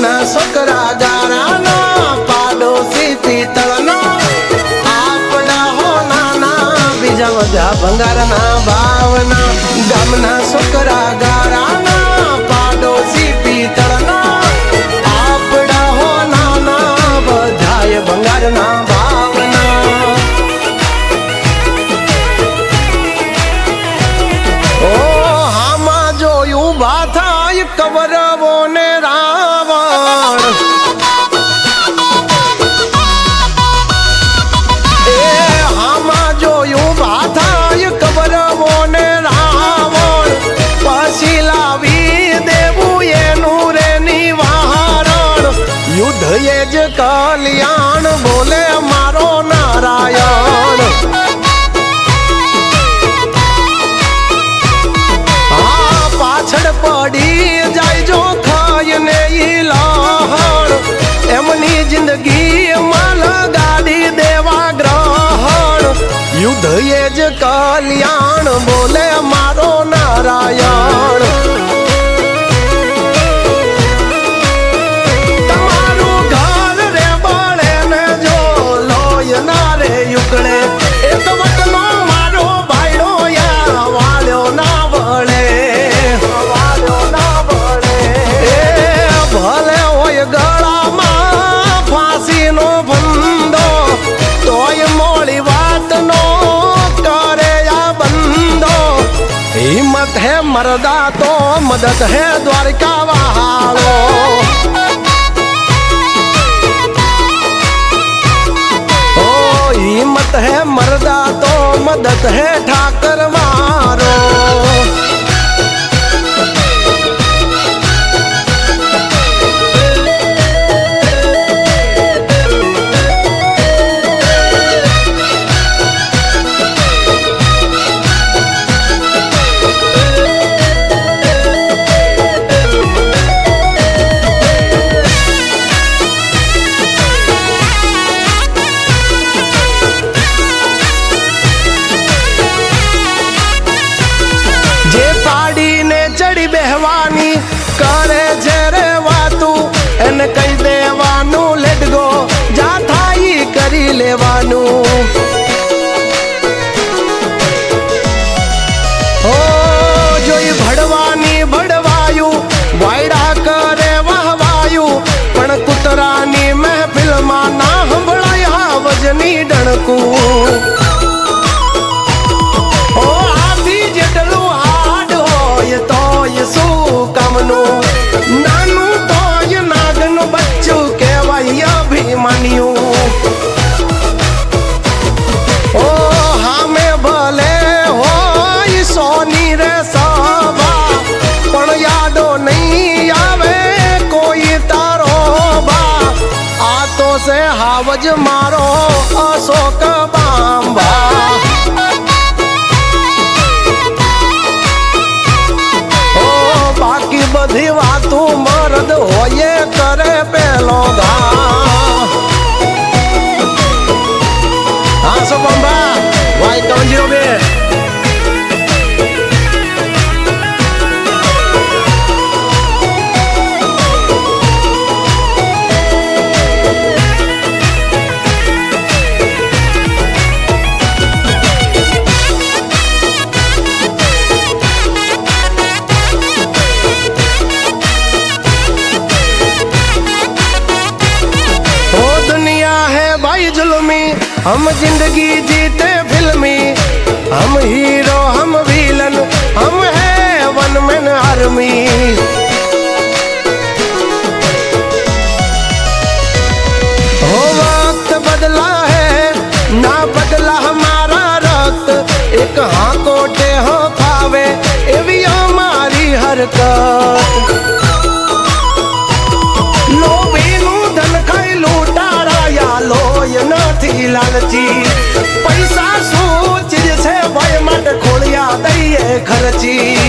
ગામના છોકરા ગારાના પાડોશી પિત્તળનો આપડા હો નાના બીજા બધા ભંગારના ભાવના ગામના છોકરા ગારાના પાડોશી પિત્તળનો આપડા હો નાના બધાય ભંગારના ભાવના ઓ હામાં જોયું ભા થાય કવરવો ને રાવણ એ હામાં જોયું ભા થાય કવરવો ને રાવણ પછી લાવી દેવું એનું રે નિવારણ યુદ્ધ એ જ કલ્યાણ બોલે મારો નારાયણ પાછળ પડી જાય જો ખાય ને ઈ લહણ એમની જિંદગી માં લગાડી દેવા ગ્રહણ યુદ્ધ એ જ કલ્યાણ બોલે મારો નારાયણ તમારું ઘર રે બળે ને જો લોય ના રે યુકળે એ તો વટનો મારો ભાઈડો યા વાળ્યો ના વળે ભલે હોય ગળામાં ફાંસીનો ફંદો તોય મોડી વાતનો કરે આ બંદો હિંમત હે મરદા તો મદદ હે દ્વારકા વાળો ઓ હિંમત હે મરદા તો મદદ હે ઠાકર વાળો બેહવાની કરે છે રે વાતું એને કહી દેવાનું લેટ ગો જા થાય કરી લેવાનું ઓ જોઈ ભડવાની ભડવાયું વાયડા કરે વહવાયું પણ કૂતરાની મહેફિલમાં ના સંભળાય આવજની ડણકું ઓ આથી જેટલું હાડ હોય તોય શું કામનું નાનું તોય નાગનું બચ્ચું કહેવાય અભિમાન્યું ઓ હામે ભલે હોય સોની રે સભા પણ યાદો નહીં આવે કોઈ તારો બા આ તો છે હાવજ મારો અશોક બાંબા બાકી બધી વાતું મરદ હોય કરે પેલો ઘા હા સો બંબા વાય 302 हम जिंदगी जीते फिल्मी हम हीरो हम विलन हम है वन मैन आर्मी हो वक्त बदला है ना बदला हमारा रक्त एक हाँ कोटे हो खावे एवी हमारी हरकत लोभीનું ધન ખાઈ લૂંટારાયા લોય નથી લાલચી પૈસા શું ચીજ છે ભાઈ માટે ખોળિયા દઈએ ખર્ચી